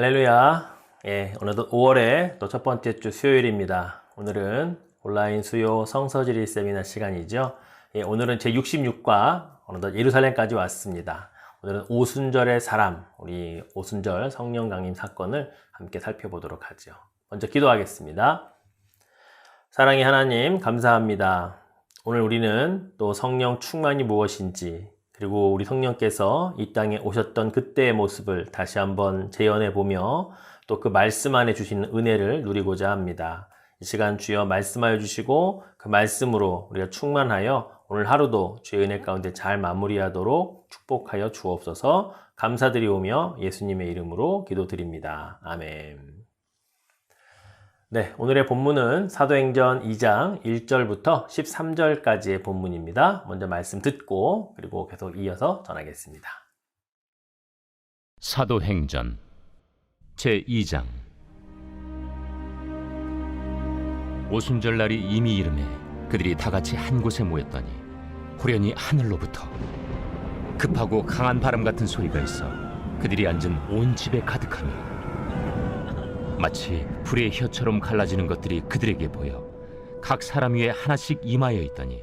할렐루야. 오늘도 5월의 또 첫 번째 주 수요일입니다. 오늘은 온라인 수요 성서지리 세미나 시간이죠. 오늘은 제 66과 어느덧 예루살렘까지 왔습니다. 오늘은 오순절의 사람, 우리 오순절 성령 강림 사건을 함께 살펴보도록 하죠. 먼저 기도하겠습니다. 사랑의 하나님, 감사합니다. 오늘 우리는 또 성령 충만이 무엇인지, 그리고 우리 성령께서 이 땅에 오셨던 그때의 모습을 다시 한번 재현해 보며 또 그 말씀 안에 주시는 은혜를 누리고자 합니다. 이 시간 주여 말씀하여 주시고 그 말씀으로 우리가 충만하여 오늘 하루도 주의 은혜 가운데 잘 마무리하도록 축복하여 주옵소서. 감사드리오며 예수님의 이름으로 기도드립니다. 아멘. 네, 오늘의 본문은 사도행전 2장 1절부터 13절까지의 본문입니다. 먼저 말씀 듣고 그리고 계속 이어서 전하겠습니다. 사도행전 제2장. 오순절 날이 이미 이르매 그들이 다같이 한 곳에 모였더니 후련히 하늘로부터 급하고 강한 바람 같은 소리가 있어 그들이 앉은 온 집에 가득하며 마치 불의 혀처럼 갈라지는 것들이 그들에게 보여 각 사람 위에 하나씩 임하여 있더니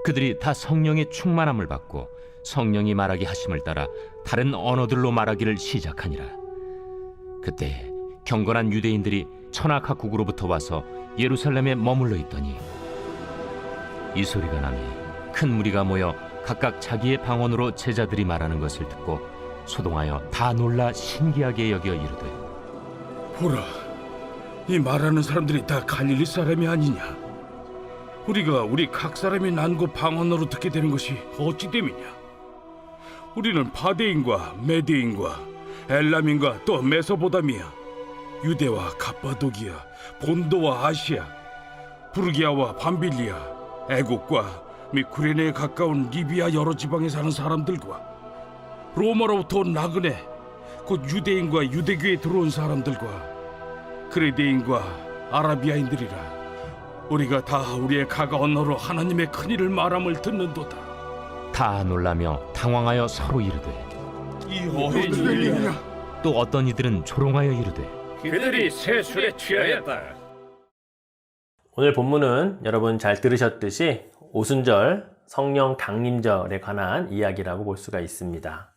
그들이 다 성령의 충만함을 받고 성령이 말하게 하심을 따라 다른 언어들로 말하기를 시작하니라. 그때 경건한 유대인들이 천하 각국으로부터 와서 예루살렘에 머물러 있더니 이 소리가 나니 큰 무리가 모여 각각 자기의 방언으로 제자들이 말하는 것을 듣고 소동하여 다 놀라 신기하게 여겨 이르되 보라, 이 말하는 사람들이 다 갈릴리 사람이 아니냐? 우리가 우리 각 사람이 난 곳 방언으로 듣게 되는 것이 어찌 됨이냐? 우리는 바데인과 메데인과 엘람인과 또 메소보다미아, 유대와 갑바도기아, 본도와 아시아, 부르기아와 밤빌리아, 애국과 및 구레네에 가까운 리비아 여러 지방에 사는 사람들과 로마로부터 온 나그네 곧 유대인과 유대교에 들어온 사람들과 그레데인과 아라비아인들이라. 우리가 다 우리의 각 언어로 하나님의 큰일을 말함을 듣는도다. 다 놀라며 당황하여 서로 이르되 이 어린 일이냐? 또 어떤 이들은 조롱하여 이르되 그들이 세술에 취하였다. 오늘 본문은 여러분 잘 들으셨듯이 오순절 성령 강림절에 관한 이야기라고 볼 수가 있습니다.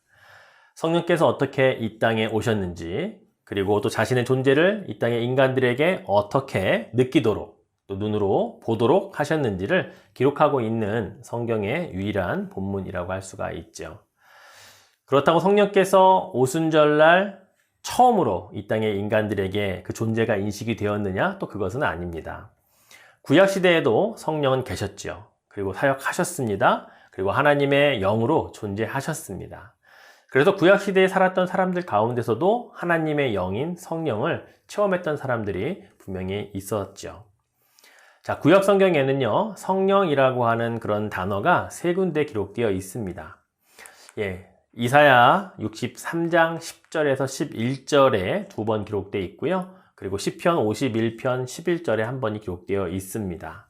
성령께서 어떻게 이 땅에 오셨는지, 그리고 또 자신의 존재를 이 땅의 인간들에게 어떻게 느끼도록 또 눈으로 보도록 하셨는지를 기록하고 있는 성경의 유일한 본문이라고 할 수가 있죠. 그렇다고 성령께서 오순절날 처음으로 이 땅의 인간들에게 그 존재가 인식이 되었느냐? 또 그것은 아닙니다. 구약시대에도 성령은 계셨죠. 그리고 사역하셨습니다. 그리고 하나님의 영으로 존재하셨습니다. 그래서 구약시대에 살았던 사람들 가운데서도 하나님의 영인 성령을 체험했던 사람들이 분명히 있었죠. 자, 구약 성경에는요, 성령이라고 하는 그런 단어가 세 군데 기록되어 있습니다. 이사야 63장 10절에서 11절에 두 번 기록되어 있고요. 그리고 시편 51편 11절에 한 번이 기록되어 있습니다.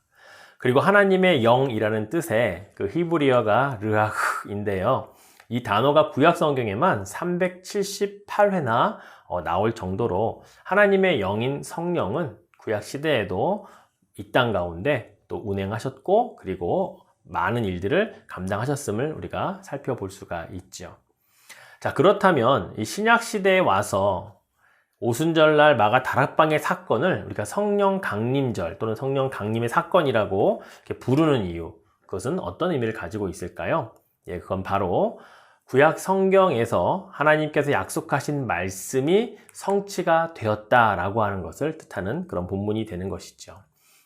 그리고 하나님의 영이라는 뜻의 그 히브리어가 르아흐인데요. 이 단어가 구약 성경에만 378회나 나올 정도로 하나님의 영인 성령은 구약 시대에도 이 땅 가운데 또 운행하셨고 그리고 많은 일들을 감당하셨음을 우리가 살펴볼 수가 있죠. 자, 그렇다면 이 신약 시대에 와서 오순절날 마가 다락방의 사건을 우리가 성령 강림절 또는 성령 강림의 사건이라고 이렇게 부르는 이유, 그것은 어떤 의미를 가지고 있을까요? 그건 바로 구약 성경에서 하나님께서 약속하신 말씀이 성취가 되었다라고 하는 것을 뜻하는 그런 본문이 되는 것이죠.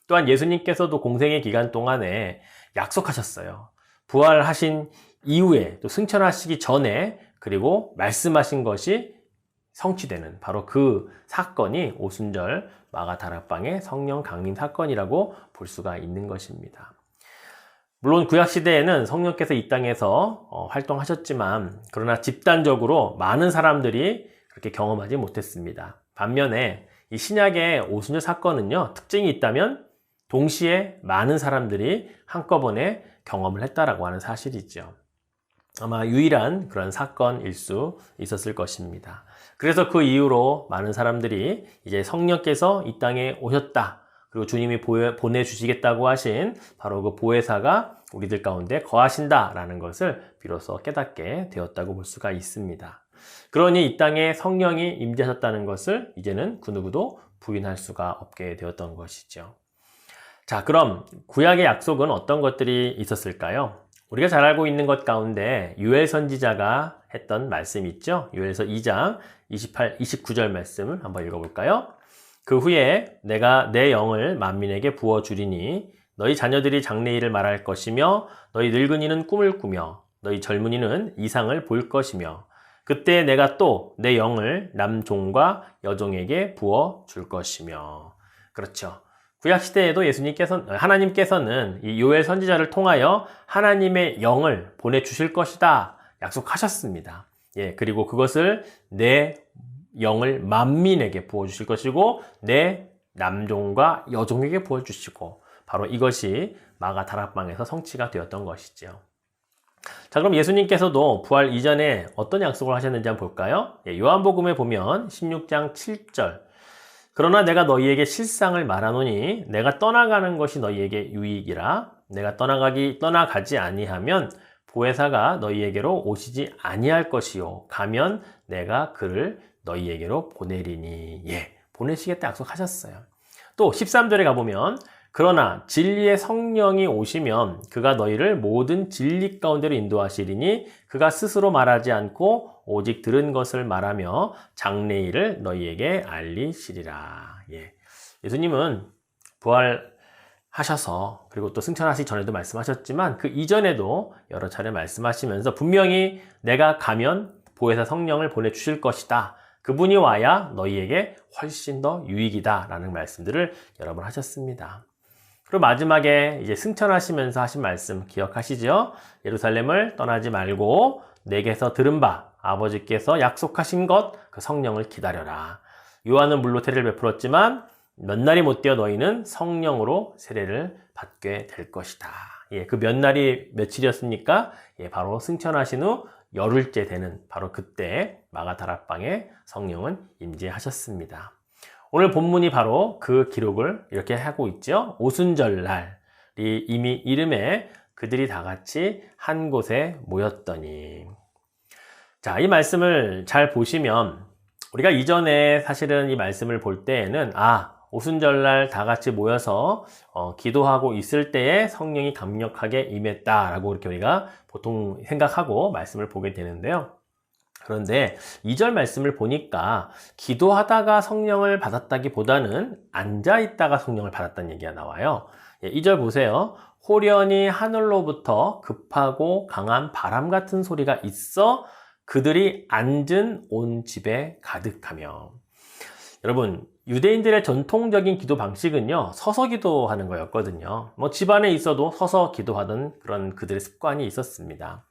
또한 예수님께서도 공생의 기간 동안에 약속하셨어요. 부활하신 이후에 또 승천하시기 전에 그리고 말씀하신 것이 성취되는 바로 그 사건이 오순절 마가 다락방의 성령 강림 사건이라고 볼 수가 있는 것입니다. 물론 구약시대에는 성령께서 이 땅에서 활동하셨지만 그러나 집단적으로 많은 사람들이 그렇게 경험하지 못했습니다. 반면에 이 신약의 오순절 사건은요, 특징이 있다면 동시에 많은 사람들이 한꺼번에 경험을 했다라고 하는 사실이죠. 아마 유일한 그런 사건일 수 있었을 것입니다. 그래서 그 이후로 많은 사람들이 이제 성령께서 이 땅에 오셨다. 그리고 주님이 보내주시겠다고 하신 바로 그 보혜사가 우리들 가운데 거하신다라는 것을 비로소 깨닫게 되었다고 볼 수가 있습니다. 그러니 이 땅에 성령이 임재하셨다는 것을 이제는 그 누구도 부인할 수가 없게 되었던 것이죠. 자, 그럼 구약의 약속은 어떤 것들이 있었을까요? 우리가 잘 알고 있는 것 가운데 요엘 선지자가 했던 말씀이 있죠. 요엘서 2장 28, 29절 말씀을 한번 읽어볼까요? 그 후에 내가 내 영을 만민에게 부어주리니 너희 자녀들이 장래일을 말할 것이며 너희 늙은이는 꿈을 꾸며 너희 젊은이는 이상을 볼 것이며 그때 내가 또 내 영을 남종과 여종에게 부어줄 것이며. 그렇죠. 구약시대에도 하나님께서는 이 요엘 선지자를 통하여 하나님의 영을 보내주실 것이다 약속하셨습니다. 예, 그리고 그것을 내 영을 만민에게 부어주실 것이고 내 남종과 여종에게 부어주시고 바로 이것이 마가 다락방에서 성취가 되었던 것이죠. 자, 그럼 예수님께서도 부활 이전에 어떤 약속을 하셨는지 한번 볼까요? 예, 요한복음에 보면 16장 7절 그러나 내가 너희에게 실상을 말하노니 내가 떠나가는 것이 너희에게 유익이라 내가 떠나가지 아니하면 보혜사가 너희에게로 오시지 아니할 것이요 가면 내가 그를 너희에게로 보내리니. 예, 보내시겠다 약속하셨어요. 또 13절에 가보면 그러나 진리의 성령이 오시면 그가 너희를 모든 진리 가운데로 인도하시리니 그가 스스로 말하지 않고 오직 들은 것을 말하며 장래일을 너희에게 알리시리라. 예, 예수님은 부활하셔서 그리고 또 승천하시기 전에도 말씀하셨지만 그 이전에도 여러 차례 말씀하시면서 분명히 내가 가면 보혜사 성령을 보내주실 것이다. 그분이 와야 너희에게 훨씬 더 유익이다 라는 말씀들을 여러 번 하셨습니다. 그리고 마지막에 이제 승천하시면서 하신 말씀 기억하시죠? 예루살렘을 떠나지 말고 내게서 들은 바 아버지께서 약속하신 것 그 성령을 기다려라. 요한은 물로 세례를 베풀었지만 몇 날이 못 되어 너희는 성령으로 세례를 받게 될 것이다. 예, 그 몇 날이 며칠이었습니까? 예, 바로 승천하신 후 열흘째 되는 바로 그때 마가 다락방에 성령은 임재하셨습니다. 오늘 본문이 바로 그 기록을 이렇게 하고 있죠. 오순절날이 이미 이름에 그들이 다 같이 한 곳에 모였더니. 자, 이 말씀을 잘 보시면 우리가 이전에 사실은 이 말씀을 볼 때에는 오순절날 다 같이 모여서 기도하고 있을 때에 성령이 강력하게 임했다라고 이렇게 우리가 보통 생각하고 말씀을 보게 되는데요. 그런데 2절 말씀을 보니까 기도하다가 성령을 받았다기보다는 앉아있다가 성령을 받았다는 얘기가 나와요. 2절 보세요. 호련히 하늘로부터 급하고 강한 바람 같은 소리가 있어 그들이 앉은 온 집에 가득하며. 여러분, 유대인들의 전통적인 기도 방식은요, 서서 기도하는 거였거든요. 집 안에 있어도 서서 기도하던 그런 그들의 습관이 있었습니다.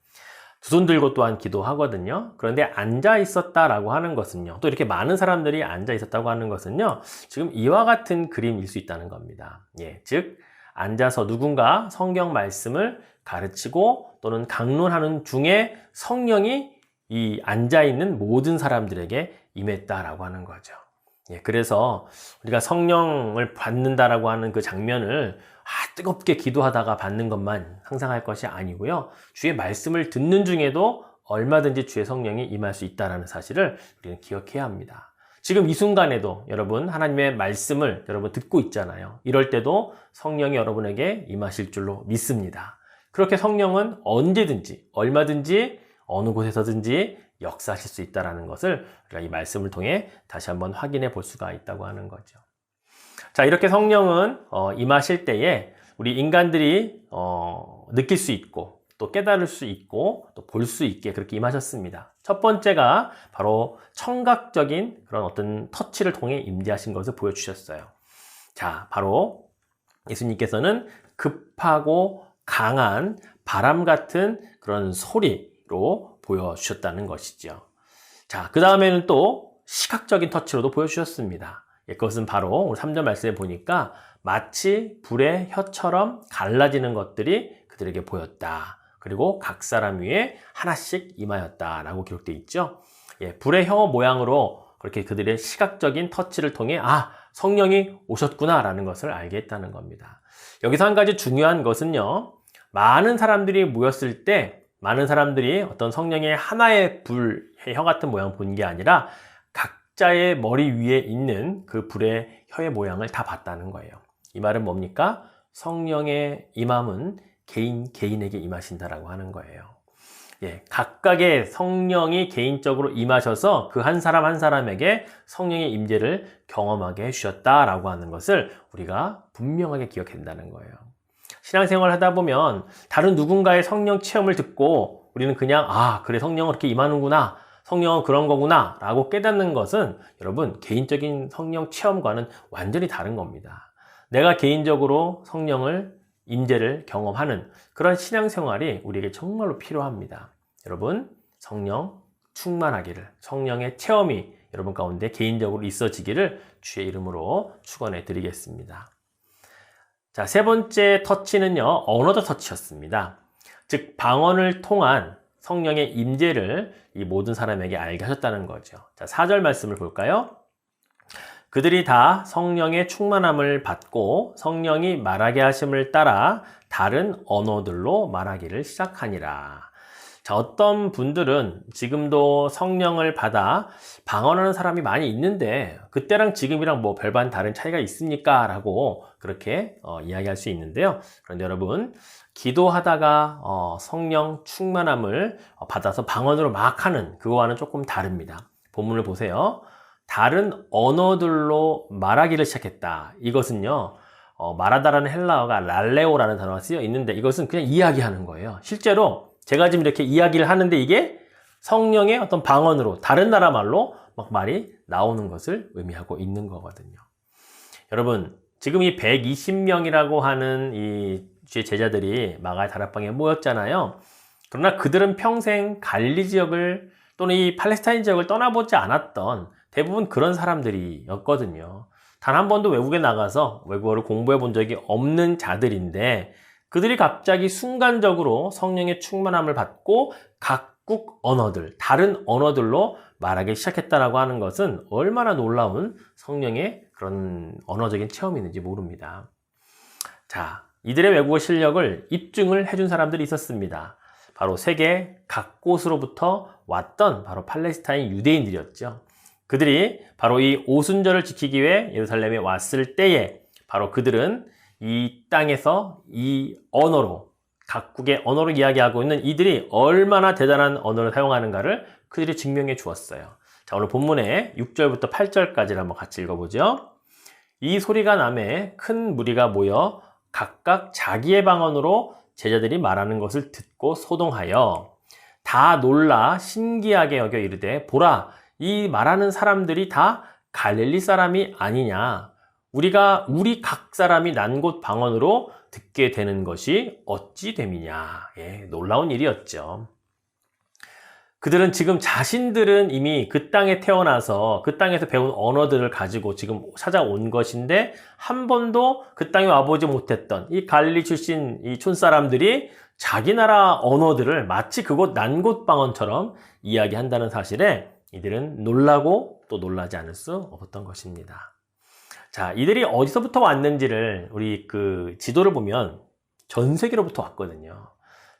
두 손 들고 또한 기도하거든요. 그런데 앉아 있었다라고 하는 것은요, 또 이렇게 많은 사람들이 앉아 있었다고 하는 것은요, 지금 이와 같은 그림일 수 있다는 겁니다. 예, 즉 앉아서 누군가 성경 말씀을 가르치고 또는 강론하는 중에 성령이 이 앉아 있는 모든 사람들에게 임했다라고 하는 거죠. 예, 그래서 우리가 성령을 받는다라고 하는 그 장면을 뜨겁게 기도하다가 받는 것만 상상할 것이 아니고요. 주의 말씀을 듣는 중에도 얼마든지 주의 성령이 임할 수 있다는 사실을 우리는 기억해야 합니다. 지금 이 순간에도 여러분 하나님의 말씀을 여러분 듣고 있잖아요. 이럴 때도 성령이 여러분에게 임하실 줄로 믿습니다. 그렇게 성령은 언제든지 얼마든지 어느 곳에서든지 역사하실 수 있다는 것을 우리가 이 말씀을 통해 다시 한번 확인해 볼 수가 있다고 하는 거죠. 자, 이렇게 성령은 임하실 때에 우리 인간들이 느낄 수 있고 또 깨달을 수 있고 또 볼 수 있게 그렇게 임하셨습니다. 첫 번째가 바로 청각적인 그런 어떤 터치를 통해 임재하신 것을 보여주셨어요. 자, 바로 예수님께서는 급하고 강한 바람 같은 그런 소리로 보여주셨다는 것이죠. 자, 그 다음에는 또 시각적인 터치로도 보여주셨습니다. 그것은 바로 오늘 3절 말씀에 보니까 마치 불의 혀처럼 갈라지는 것들이 그들에게 보였다. 그리고 각 사람 위에 하나씩 임하였다라고 기록되어 있죠. 예, 불의 혀 모양으로 그렇게 그들의 시각적인 터치를 통해 성령이 오셨구나라는 것을 알게 했다는 겁니다. 여기서 한 가지 중요한 것은요. 많은 사람들이 모였을 때 많은 사람들이 어떤 성령의 하나의 불의 혀 같은 모양 본 게 아니라 각자의 머리 위에 있는 그 불의 혀의 모양을 다 봤다는 거예요. 이 말은 뭡니까? 성령의 임함은 개인에게 임하신다라고 하는 거예요. 예, 각각의 성령이 개인적으로 임하셔서 그 한 사람 한 사람에게 성령의 임재를 경험하게 해주셨다라고 하는 것을 우리가 분명하게 기억해야 된다는 거예요. 신앙생활 하다 보면 다른 누군가의 성령 체험을 듣고 우리는 그냥 그래 성령은 그렇게 임하는구나, 성령은 그런 거구나 라고 깨닫는 것은 여러분 개인적인 성령 체험과는 완전히 다른 겁니다. 내가 개인적으로 성령을 임재를 경험하는 그런 신앙생활이 우리에게 정말로 필요합니다. 여러분 성령 충만하기를, 성령의 체험이 여러분 가운데 개인적으로 있어지기를 주의 이름으로 축원해 드리겠습니다. 자, 세 번째 터치는요, 어너더 터치였습니다. 즉 방언을 통한 성령의 임재를 이 모든 사람에게 알게 하셨다는 거죠. 자, 4절 말씀을 볼까요? 그들이 다 성령의 충만함을 받고 성령이 말하게 하심을 따라 다른 언어들로 말하기를 시작하니라. 자, 어떤 분들은 지금도 성령을 받아 방언하는 사람이 많이 있는데 그때랑 지금이랑 뭐 별반 다른 차이가 있습니까? 라고 그렇게 이야기할 수 있는데요. 그런데 여러분 기도하다가 성령 충만함을 받아서 방언으로 막 하는 그거와는 조금 다릅니다. 본문을 보세요. 다른 언어들로 말하기를 시작했다. 이것은요, 말하다라는 헬라어가 랄레오라는 단어가 쓰여 있는데 이것은 그냥 이야기하는 거예요. 실제로 제가 지금 이렇게 이야기를 하는데 이게 성령의 어떤 방언으로 다른 나라 말로 막 말이 나오는 것을 의미하고 있는 거거든요. 여러분, 지금 이 120명이라고 하는 이 주의 제자들이 마가의 다락방에 모였잖아요. 그러나 그들은 평생 갈릴리 지역을 또는 이 팔레스타인 지역을 떠나보지 않았던 대부분 그런 사람들이었거든요. 단 한 번도 외국에 나가서 외국어를 공부해 본 적이 없는 자들인데 그들이 갑자기 순간적으로 성령의 충만함을 받고 각국 언어들, 다른 언어들로 말하기 시작했다라고 하는 것은 얼마나 놀라운 성령의 그런 언어적인 체험이 있는지 모릅니다. 자, 이들의 외국어 실력을 입증을 해준 사람들이 있었습니다. 바로 세계 각 곳으로부터 왔던 바로 팔레스타인 유대인들이었죠. 그들이 바로 이 오순절을 지키기 위해 예루살렘에 왔을 때에 바로 그들은 이 땅에서 이 언어로, 각국의 언어로 이야기하고 있는 이들이 얼마나 대단한 언어를 사용하는가를 그들이 증명해 주었어요. 자, 오늘 본문의 6절부터 8절까지를 한번 같이 읽어보죠. 이 소리가 나매 큰 무리가 모여 각각 자기의 방언으로 제자들이 말하는 것을 듣고 소동하여 다 놀라 신기하게 여겨 이르되 보라, 이 말하는 사람들이 다 갈릴리 사람이 아니냐. 우리 각 사람이 난 곳 방언으로 듣게 되는 것이 어찌 됨이냐. 예, 놀라운 일이었죠. 그들은 지금 자신들은 이미 그 땅에 태어나서 그 땅에서 배운 언어들을 가지고 지금 찾아온 것인데 한 번도 그 땅에 와보지 못했던 이 갈릴리 출신 이 촌사람들이 자기 나라 언어들을 마치 그곳 난 곳 방언처럼 이야기한다는 사실에 이들은 놀라고 또 놀라지 않을 수 없었던 것입니다. 자, 이들이 어디서부터 왔는지를 우리 그 지도를 보면 전 세계로부터 왔거든요.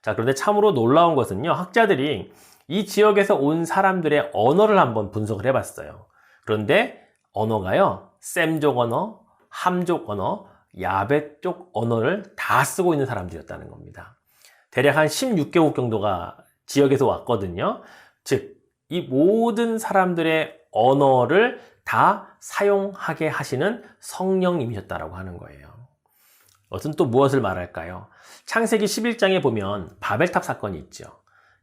자, 그런데 참으로 놀라운 것은요, 학자들이 이 지역에서 온 사람들의 언어를 한번 분석을 해봤어요. 그런데 언어가요, 셈족 언어, 함족 언어, 야베 쪽 언어를 다 쓰고 있는 사람들이었다는 겁니다. 대략 한 16개국 정도가 지역에서 왔거든요. 즉, 이 모든 사람들의 언어를 다 사용하게 하시는 성령님이셨다라고 하는 거예요. 이것은 또 무엇을 말할까요? 창세기 11장에 보면 바벨탑 사건이 있죠.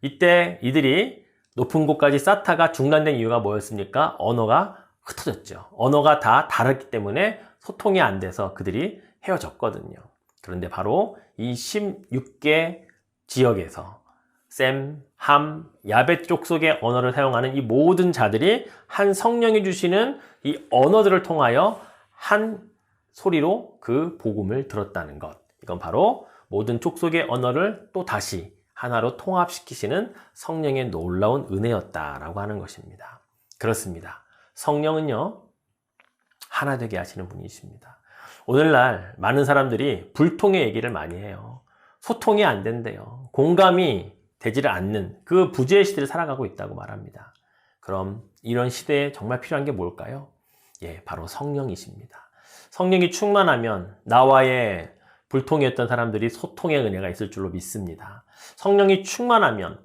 이때 이들이 높은 곳까지 쌓다가 중단된 이유가 뭐였습니까? 언어가 흩어졌죠. 언어가 다 다르기 때문에 소통이 안 돼서 그들이 헤어졌거든요. 그런데 바로 이 16개 지역에서 셈, 함, 야벳 족속의 언어를 사용하는 이 모든 자들이 한 성령이 주시는 이 언어들을 통하여 한 소리로 그 복음을 들었다는 것. 이건 바로 모든 족속의 언어를 또 다시 하나로 통합시키시는 성령의 놀라운 은혜였다라고 하는 것입니다. 그렇습니다. 성령은요, 하나 되게 하시는 분이십니다. 오늘날 많은 사람들이 불통의 얘기를 많이 해요. 소통이 안 된대요. 공감이 되지를 않는 그 부재의 시대를 살아가고 있다고 말합니다. 그럼 이런 시대에 정말 필요한 게 뭘까요? 예, 바로 성령이십니다. 성령이 충만하면 나와의 불통이었던 사람들이 소통의 은혜가 있을 줄로 믿습니다. 성령이 충만하면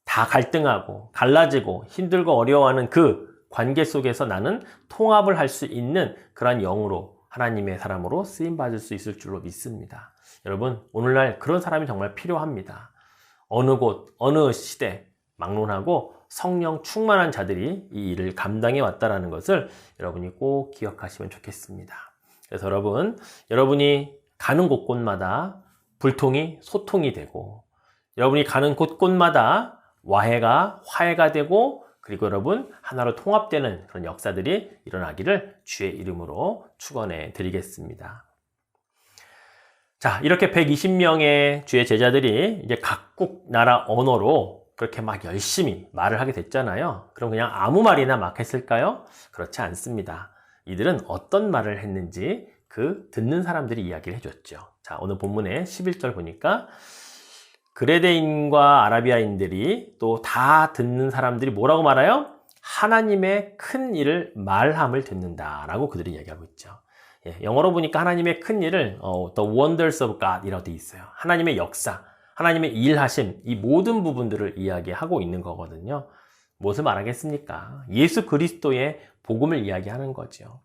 다 갈등하고 갈라지고 힘들고 어려워하는 그 관계 속에서 나는 통합을 할 수 있는 그러한 영으로 하나님의 사람으로 쓰임받을 수 있을 줄로 믿습니다. 여러분, 오늘날 그런 사람이 정말 필요합니다. 어느 곳, 어느 시대 막론하고 성령 충만한 자들이 이 일을 감당해 왔다는 것을 여러분이 꼭 기억하시면 좋겠습니다. 그래서 여러분이 가는 곳곳마다 불통이 소통이 되고, 여러분이 가는 곳곳마다 와해가 화해가 되고, 그리고 여러분 하나로 통합되는 그런 역사들이 일어나기를 주의 이름으로 축원해 드리겠습니다. 자, 이렇게 120명의 주의 제자들이 이제 각국 나라 언어로 그렇게 막 열심히 말을 하게 됐잖아요. 그럼 그냥 아무 말이나 막 했을까요? 그렇지 않습니다. 이들은 어떤 말을 했는지 그 듣는 사람들이 이야기를 해줬죠. 자, 오늘 본문의 11절 보니까 그레데인과 아라비아인들이 또 다 듣는 사람들이 뭐라고 말해요? 하나님의 큰 일을 말함을 듣는다라고 그들이 이야기하고 있죠. 예, 영어로 보니까 하나님의 큰 일을 The Wonders of God 이라고 되어 있어요. 하나님의 역사, 하나님의 일하심, 이 모든 부분들을 이야기하고 있는 거거든요. 무엇을 말하겠습니까? 예수 그리스도의 복음을 이야기하는 거죠.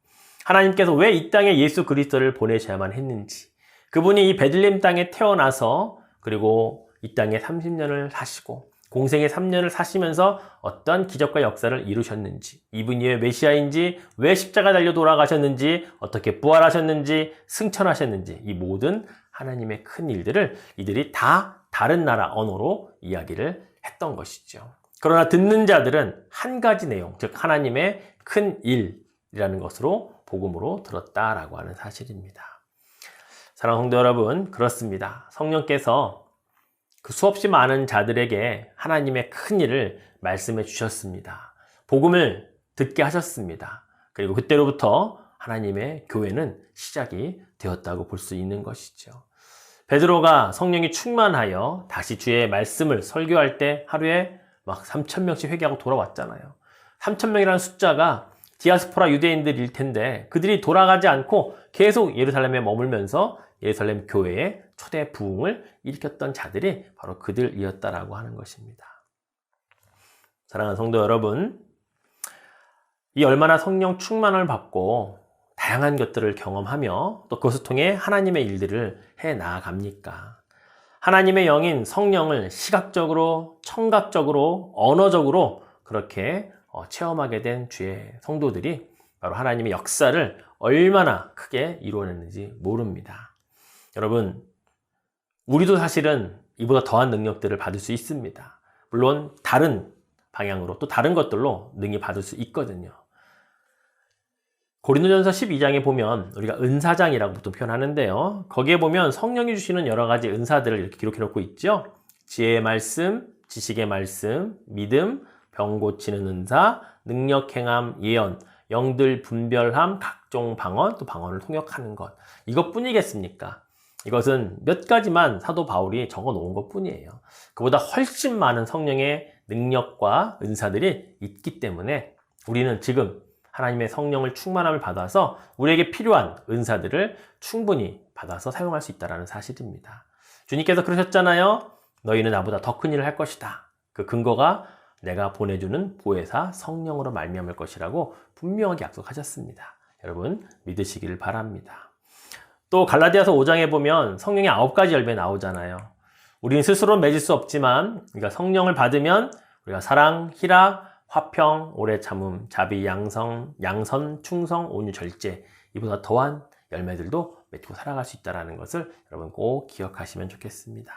하나님께서 왜 이 땅에 예수 그리스도를 보내셔야만 했는지, 그분이 이 베들레헴 땅에 태어나서 그리고 이 땅에 30년을 사시고 공생의 3년을 사시면서 어떤 기적과 역사를 이루셨는지, 이분이 왜 메시아인지, 왜 십자가 달려 돌아가셨는지, 어떻게 부활하셨는지, 승천하셨는지, 이 모든 하나님의 큰 일들을 이들이 다 다른 나라 언어로 이야기를 했던 것이죠. 그러나 듣는 자들은 한 가지 내용, 즉 하나님의 큰 일이라는 것으로 복음으로 들었다라고 하는 사실입니다. 사랑하는 성도 여러분, 그렇습니다. 성령께서 그 수없이 많은 자들에게 하나님의 큰 일을 말씀해 주셨습니다. 복음을 듣게 하셨습니다. 그리고 그때로부터 하나님의 교회는 시작이 되었다고 볼 수 있는 것이죠. 베드로가 성령이 충만하여 다시 주의 말씀을 설교할 때 하루에 막 3,000명씩 회개하고 돌아왔잖아요. 3,000명이라는 숫자가 디아스포라 유대인들일 텐데 그들이 돌아가지 않고 계속 예루살렘에 머물면서 예루살렘 교회의 초대 부흥을 일으켰던 자들이 바로 그들이었다라고 하는 것입니다. 사랑하는 성도 여러분, 이 얼마나 성령 충만을 받고 다양한 것들을 경험하며 또 그것을 통해 하나님의 일들을 해 나아갑니까? 하나님의 영인 성령을 시각적으로, 청각적으로, 언어적으로 그렇게 체험하게 된 주의 성도들이 바로 하나님의 역사를 얼마나 크게 이루어냈는지 모릅니다. 여러분, 우리도 사실은 이보다 더한 능력들을 받을 수 있습니다. 물론 다른 방향으로 또 다른 것들로 능히 받을 수 있거든요. 고린도전서 12장에 보면 우리가 은사장이라고 보통 표현하는데요. 거기에 보면 성령이 주시는 여러 가지 은사들을 이렇게 기록해 놓고 있죠. 지혜의 말씀, 지식의 말씀, 믿음, 병 고치는 은사, 능력 행함, 예언, 영들 분별함, 각종 방언, 또 방언을 통역하는 것. 이것뿐이겠습니까? 이것은 몇 가지만 사도 바울이 적어 놓은 것 뿐이에요. 그보다 훨씬 많은 성령의 능력과 은사들이 있기 때문에 우리는 지금 하나님의 성령을 충만함을 받아서 우리에게 필요한 은사들을 충분히 받아서 사용할 수 있다는 사실입니다. 주님께서 그러셨잖아요. 너희는 나보다 더 큰 일을 할 것이다. 그 근거가 내가 보내주는 보혜사 성령으로 말미암을 것이라고 분명하게 약속하셨습니다. 여러분 믿으시기를 바랍니다. 또 갈라디아서 5장에 보면 성령의 9가지 열매 나오잖아요. 우리는 스스로 맺을 수 없지만 우리가 성령을 받으면 우리가 사랑, 희락, 화평, 오래 참음, 자비, 양선, 충성, 온유, 절제 이보다 더한 열매들도 맺고 살아갈 수 있다는 것을 여러분 꼭 기억하시면 좋겠습니다.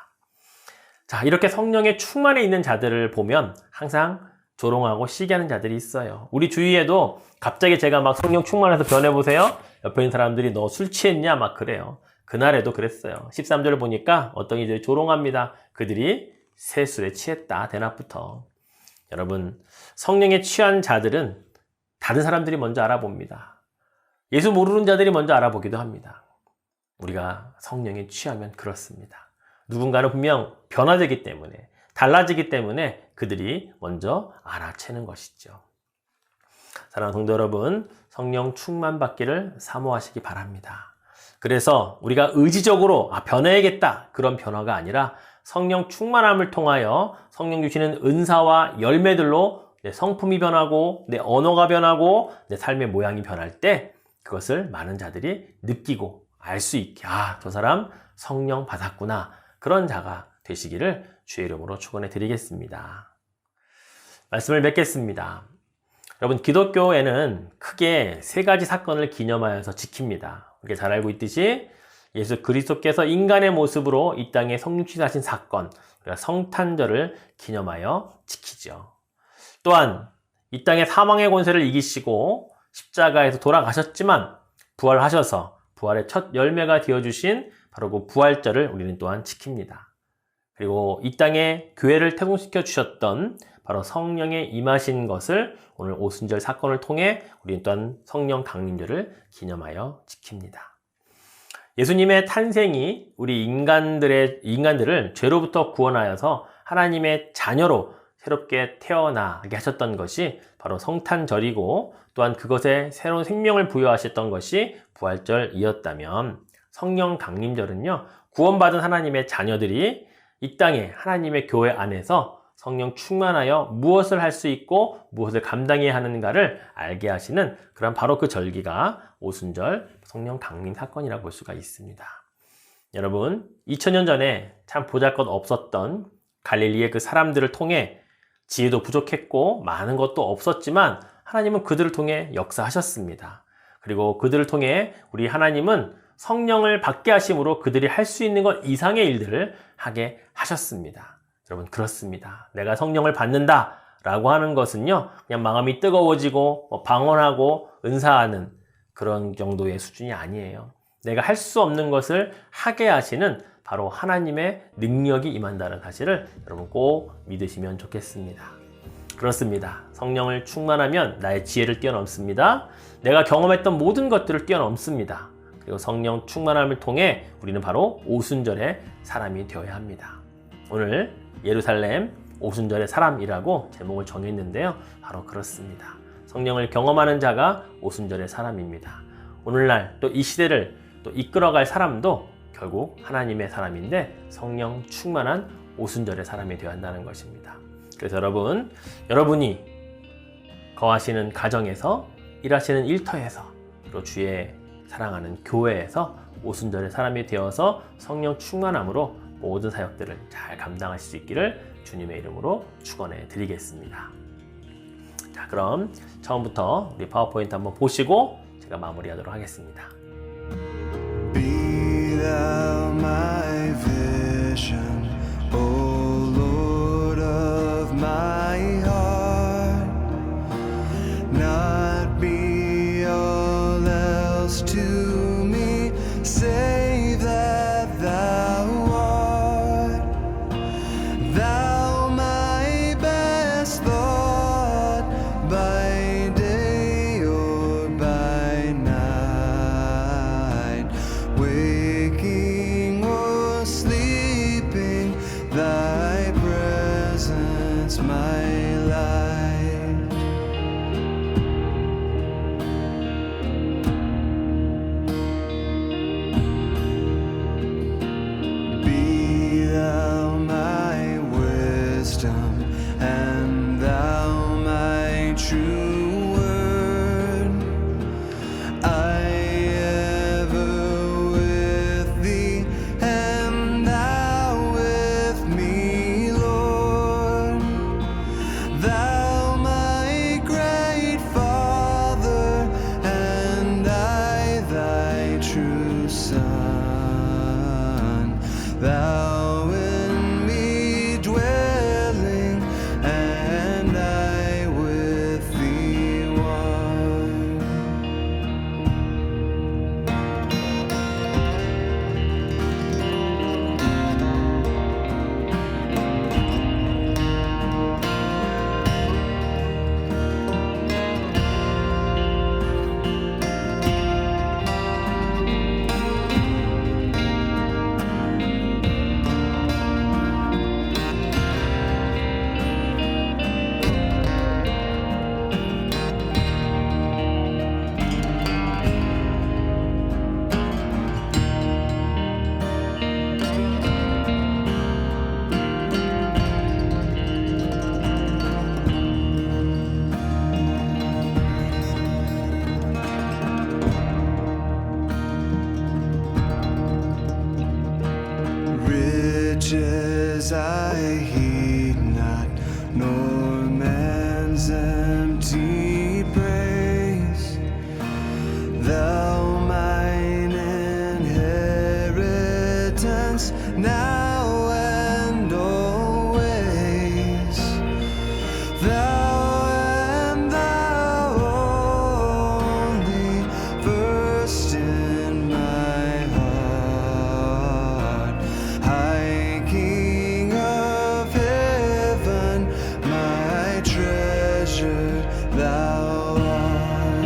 자, 이렇게 성령의 충만해 있는 자들을 보면 항상 조롱하고 시기하는 자들이 있어요. 우리 주위에도 갑자기 제가 막 성령 충만해서 변해보세요. 옆에 있는 사람들이 너 술 취했냐? 막 그래요. 그날에도 그랬어요. 13절을 보니까 어떤 이들이 조롱합니다. 그들이 세수에 취했다. 대낮부터. 여러분, 성령에 취한 자들은 다른 사람들이 먼저 알아봅니다. 예수 모르는 자들이 먼저 알아보기도 합니다. 우리가 성령에 취하면 그렇습니다. 누군가는 분명 변화되기 때문에, 달라지기 때문에 그들이 먼저 알아채는 것이죠. 사랑하는 성도 여러분, 성령 충만 받기를 사모하시기 바랍니다. 그래서 우리가 의지적으로 변해야겠다, 그런 변화가 아니라 성령 충만함을 통하여 성령 주시는 은사와 열매들로 내 성품이 변하고 내 언어가 변하고 내 삶의 모양이 변할 때 그것을 많은 자들이 느끼고 알 수 있게, 저 사람 성령 받았구나, 그런 자가 되시기를 주의 이름으로 축원해 드리겠습니다. 말씀을 맺겠습니다. 여러분, 기독교에는 크게 세 가지 사건을 기념하여서 지킵니다. 우리가 잘 알고 있듯이 예수 그리스도께서 인간의 모습으로 이 땅에 성령 취하신 사건, 우리가 성탄절을 기념하여 지키죠. 또한 이 땅의 사망의 권세를 이기시고 십자가에서 돌아가셨지만 부활하셔서 부활의 첫 열매가 되어주신 바로 그 부활절을 우리는 또한 지킵니다. 그리고 이 땅에 교회를 태동시켜 주셨던 바로 성령의 임하신 것을 오늘 오순절 사건을 통해 우리는 또한 성령 강림절을 기념하여 지킵니다. 예수님의 탄생이 우리 인간들을 죄로부터 구원하여서 하나님의 자녀로 새롭게 태어나게 하셨던 것이 바로 성탄절이고, 또한 그것에 새로운 생명을 부여하셨던 것이 부활절이었다면, 성령 강림절은요, 구원받은 하나님의 자녀들이 이 땅에 하나님의 교회 안에서 성령 충만하여 무엇을 할 수 있고 무엇을 감당해야 하는가를 알게 하시는 그런 바로 그 절기가 오순절 성령 강림 사건이라고 볼 수가 있습니다. 여러분, 2000년 전에 참 보잘것 없었던 갈릴리의 그 사람들을 통해 지혜도 부족했고 많은 것도 없었지만 하나님은 그들을 통해 역사하셨습니다. 그리고 그들을 통해 우리 하나님은 성령을 받게 하심으로 그들이 할 수 있는 것 이상의 일들을 하게 하셨습니다. 여러분, 그렇습니다. 내가 성령을 받는다 라고 하는 것은요, 그냥 마음이 뜨거워지고 방언하고 은사하는 그런 정도의 수준이 아니에요. 내가 할 수 없는 것을 하게 하시는 바로 하나님의 능력이 임한다는 사실을 여러분 꼭 믿으시면 좋겠습니다. 그렇습니다. 성령을 충만하면 나의 지혜를 뛰어넘습니다. 내가 경험했던 모든 것들을 뛰어넘습니다. 그리고 성령 충만함을 통해 우리는 바로 오순절의 사람이 되어야 합니다. 오늘 예루살렘 오순절의 사람이라고 제목을 정했는데요. 바로 그렇습니다. 성령을 경험하는 자가 오순절의 사람입니다. 오늘날 또 이 시대를 또 이끌어갈 사람도 결국 하나님의 사람인데 성령 충만한 오순절의 사람이 되어야 한다는 것입니다. 그래서 여러분이 거하시는 가정에서, 일하시는 일터에서, 또 주의 사랑하는 교회에서 오순절의 사람이 되어서 성령 충만함으로 모든 사역들을 잘 감당하실 수 있기를 주님의 이름으로 축원해 드리겠습니다. 자, 그럼 처음부터 우리 파워포인트 한번 보시고 제가 마무리하도록 하겠습니다. Be thou my vision, O Lord of my heart, not be all else to me, save that thou art, thou my best thought, by day or by night, waking or sleeping. as I heed not, nor man's empty praise. Thou mine inheritance now and always. Thou and thou only, first in my heart. High King of heaven, my treasure thou art.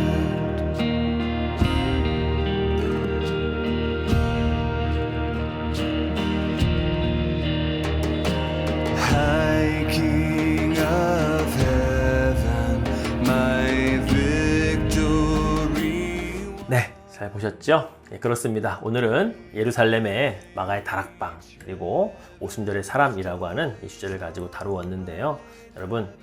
High King of heaven, my victory. 네, 잘 보셨죠? 예, 그렇습니다. 오늘은 예루살렘의 마가의 다락방 그리고 오순절의 사람이라고 하는 이 주제를 가지고 다루었는데요. 여러분,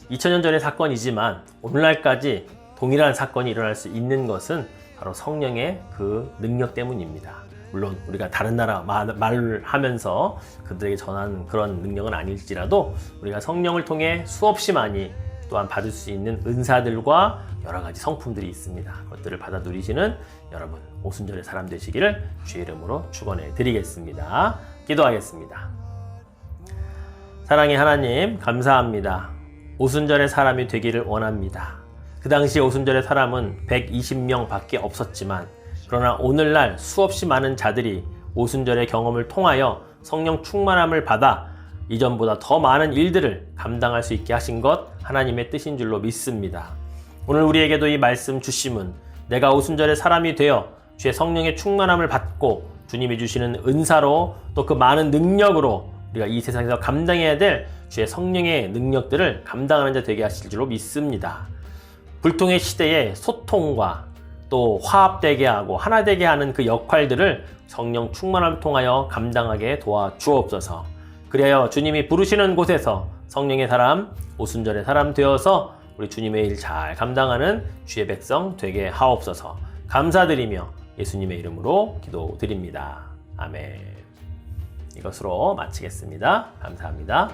2000년 전의 사건이지만 오늘날까지 동일한 사건이 일어날 수 있는 것은 바로 성령의 그 능력 때문입니다. 물론 우리가 다른 나라 말을 하면서 그들에게 전하는 그런 능력은 아닐지라도 우리가 성령을 통해 수없이 많이 또한 받을 수 있는 은사들과 여러 가지 성품들이 있습니다. 그것들을 받아 누리시는 여러분 오순절의 사람 되시기를 주의 이름으로 축원해 드리겠습니다. 기도하겠습니다. 사랑의 하나님, 감사합니다. 오순절의 사람이 되기를 원합니다. 그 당시 오순절의 사람은 120명 밖에 없었지만 그러나 오늘날 수없이 많은 자들이 오순절의 경험을 통하여 성령 충만함을 받아 이전보다 더 많은 일들을 감당할 수 있게 하신 것 하나님의 뜻인 줄로 믿습니다. 오늘 우리에게도 이 말씀 주심은 내가 오순절의 사람이 되어 주의 성령의 충만함을 받고 주님이 주시는 은사로 또 그 많은 능력으로 우리가 이 세상에서 감당해야 될 주의 성령의 능력들을 감당하는 자 되게 하실 줄로 믿습니다. 불통의 시대에 소통과 또 화합되게 하고 하나 되게 하는 그 역할들을 성령 충만함을 통하여 감당하게 도와주옵소서. 그리하여 주님이 부르시는 곳에서 성령의 사람, 오순절의 사람 되어서 우리 주님의 일 잘 감당하는 주의 백성 되게 하옵소서. 감사드리며 예수님의 이름으로 기도드립니다. 아멘. 이것으로 마치겠습니다. 감사합니다.